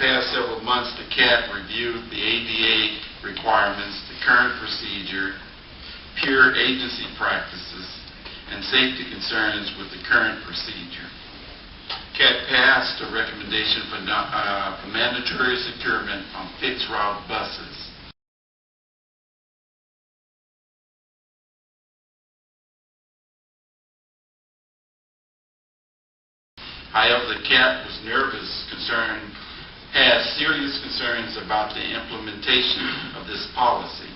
past several months, the CAT reviewed the ADA requirements, the current procedure, peer agency practices, and safety concerns with the current procedure. CAT passed a recommendation for mandatory securement on fixed route buses. However, the CAT was had serious concerns about the implementation of this policy.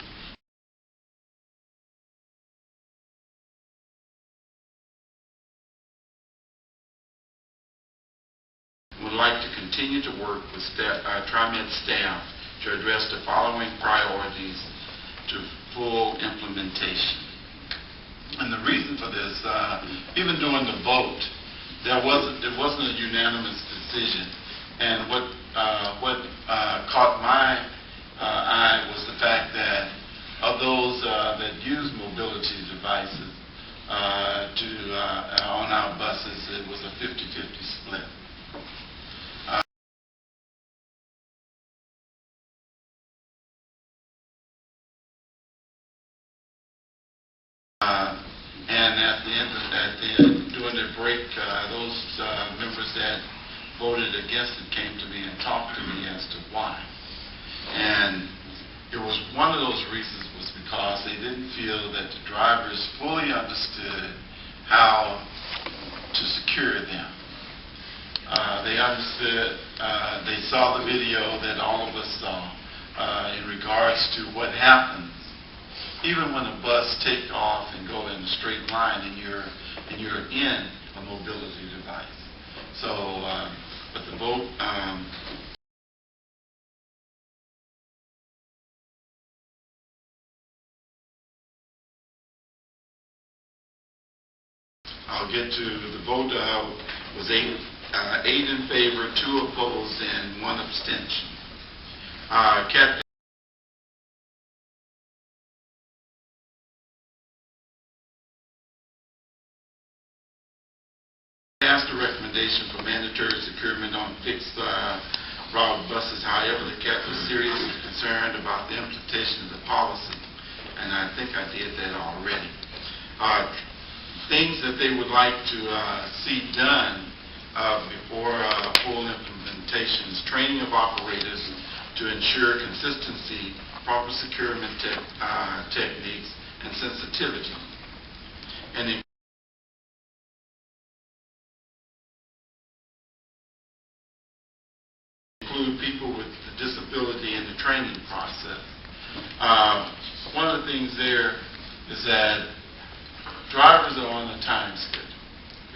Would like to continue to work with Trimet staff to address the following priorities to full implementation. And the reason for this, even during the vote, there wasn't a unanimous decision. And what caught my eye was the fact that of those that use mobility devices on our buses, it was a 50-50 split. And at the end, during the break, those members that voted against it came to me and talked to me as to why. And it was one of those reasons was because they didn't feel that the drivers fully understood how to secure them. They understood, they saw the video that all of us saw in regards to what happens even when a bus takes off and go in a straight line and you're in a mobility device. So, but the vote, I'll get to the vote was 8 in favor, 2 opposed, and 1 abstention. CAT passed a recommendation for mandatory securement on fixed route buses. However, the CAT was seriously concerned about the implementation of the policy, and I think I did that already. Things that they would like to see done before full implementation is training of operators to ensure consistency, proper securement techniques, and sensitivity. And include people with disability in the training process. One of the things there is that drivers are on a time schedule.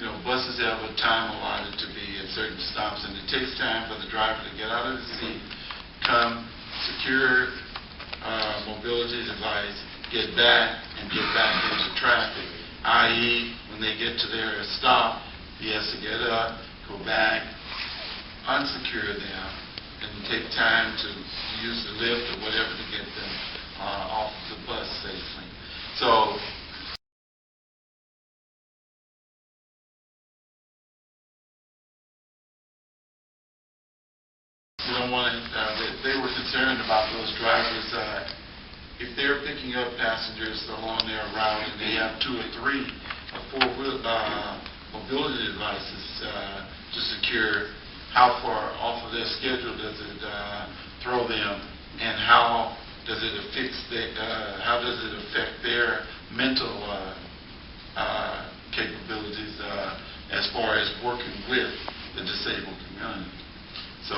You know, buses have a time allotted to be at certain stops, and it takes time for the driver to get out of the seat, come, secure mobility device, get back into traffic, i.e. when they get to their stop, he has to get up, go back, unsecure them, and take time to use the lift or whatever to get them off the bus safely. So you don't want to, they were concerned about those drivers if they're picking up passengers along their route and they have 2 or 3 or 4 mobility devices to secure, how far off of their schedule does it throw them, and how does it affect their mental capabilities as far as working with the disabled community. So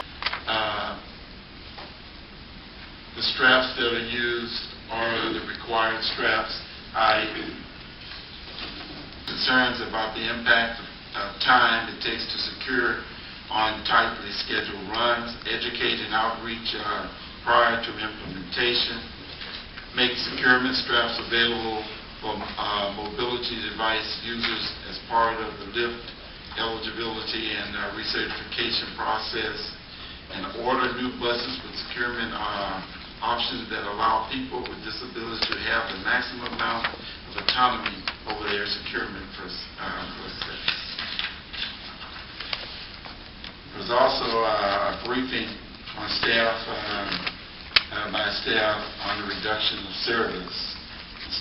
the straps that are used are the required straps. Concerns about the impact of time it takes to secure on tightly scheduled runs, educate and outreach prior to implementation, make securement straps available for mobility device users as part of the lift eligibility and recertification process, and order new buses with securement options that allow people with disabilities to have the maximum amount of autonomy over their securement process. There was also a briefing on staff, by staff on the reduction of service.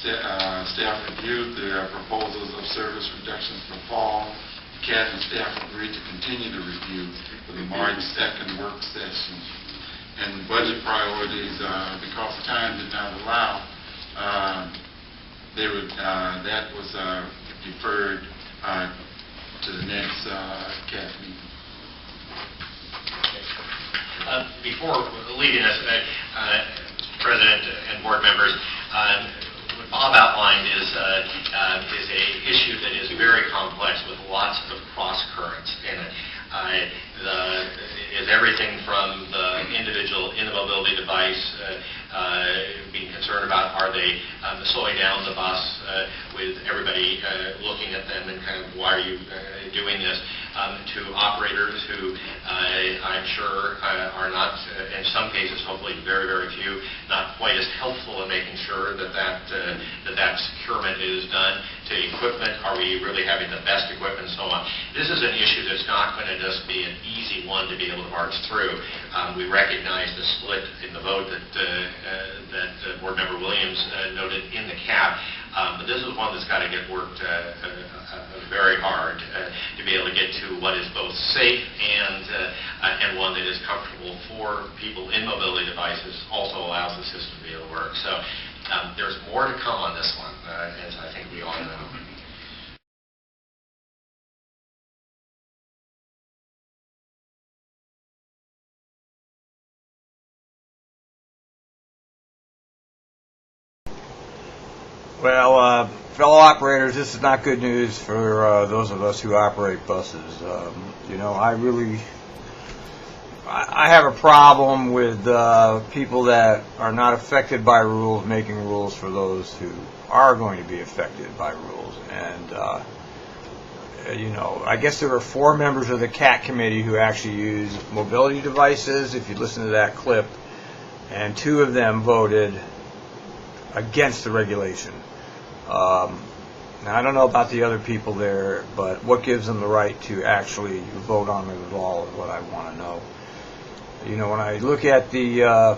Staff reviewed the proposals of service reductions for fall. CAT and staff agreed to continue the review for the March 2nd work session. And budget priorities, because time did not allow, that was deferred to the next CAT meeting. Before leaving us, President and board members, what Bob outlined is an issue that is very complex with lots of cross currents in it. Is everything from the individual in the mobility device being concerned about are they slowing down the bus with everybody looking at them and kind of why are you doing this, to operators who I'm sure are not, in some cases, hopefully very, very few, not quite as helpful in making sure that securement is done, to equipment, are we really having the best equipment and so on. This is an issue that's not going to just be an easy one to be able to march through. We recognize the split in the vote that Board Member Williams noted in the CAP, but this is one that's got to get worked very hard to be able to get to what is both safe and one that is comfortable for people in mobility devices, also allows the system to be able to work. So there's more to come on this one, as I think we all know. Well, fellow operators, this is not good news for those of us who operate buses. You know, I have a problem with people that are not affected by rules making rules for those who are going to be affected by rules. And, you know, I guess there were 4 members of the CAT committee who actually use mobility devices, if you listen to that clip, and 2 of them voted against the regulation. Now, I don't know about the other people there, but what gives them the right to actually vote on it at all is what I want to know. You know, when I look at the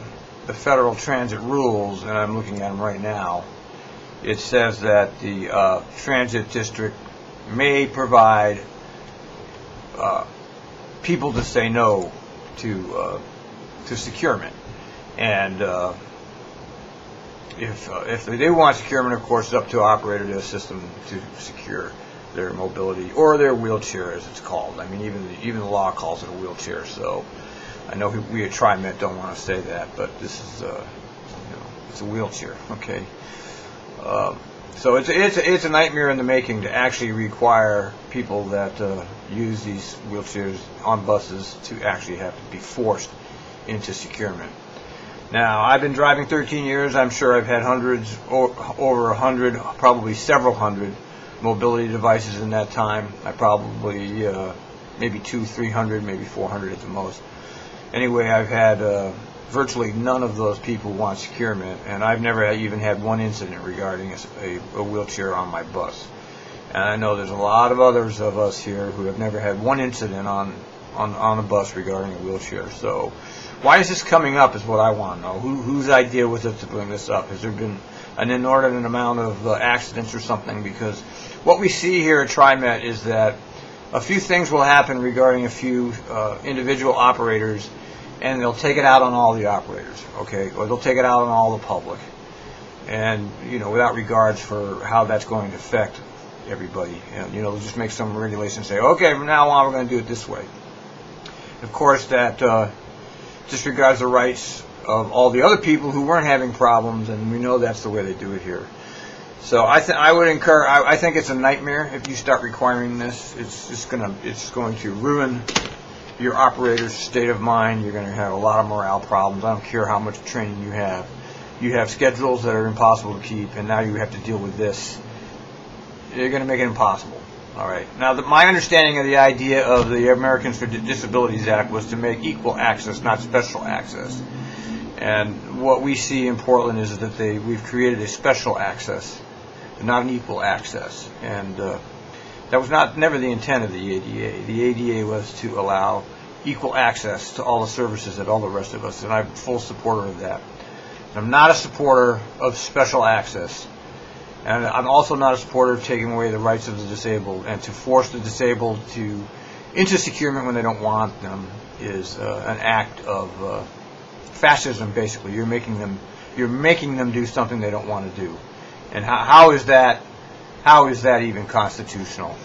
federal transit rules, and I'm looking at them right now, it says that the transit district may provide people to say no to securement. And if they want securement, of course, it's up to operator to assist them to secure their mobility or their wheelchair, as it's called. I mean, even the law calls it a wheelchair. So I know we at Trimet don't want to say that, but this is, you know, it's a wheelchair. Okay. So it's a nightmare in the making to actually require people that use these wheelchairs on buses to actually have to be forced into securement. Now, I've been driving 13 years. I'm sure I've had hundreds, over 100, probably several hundred mobility devices in that time. I probably, maybe 200, 300, maybe 400 at the most. Anyway, I've had virtually none of those people want securement, and I've never even had one incident regarding a wheelchair on my bus. And I know there's a lot of others of us here who have never had one incident on a bus regarding a wheelchair. So why is this coming up is what I want to know. Whose idea was it to bring this up? Has there been an inordinate amount of accidents or something? Because what we see here at Trimet is that a few things will happen regarding a few individual operators, and they'll take it out on all the operators, okay? Or they'll take it out on all the public. And, you know, without regards for how that's going to affect everybody. And, you know, they'll just make some regulation and say, okay, from now on we're going to do it this way. Of course, that disregards the rights of all the other people who weren't having problems, and we know that's the way they do it here. So I would encourage. I think it's a nightmare if you start requiring this. It's going to ruin your operator's state of mind. You're going to have a lot of morale problems. I don't care how much training you have. You have schedules that are impossible to keep, and now you have to deal with this. You're going to make it impossible. All right. Now, my understanding of the idea of the Americans with Disabilities Act was to make equal access, not special access. And what we see in Portland is that we've created a special access, not an equal access. And that was never the intent of the ADA. The ADA was to allow equal access to all the services that all the rest of us, and I'm a full supporter of that. And I'm not a supporter of special access. And I'm also not a supporter of taking away the rights of the disabled, and to force the disabled into securement when they don't want them is an act of fascism. Basically, you're making them do something they don't want to do. And how is that even constitutional?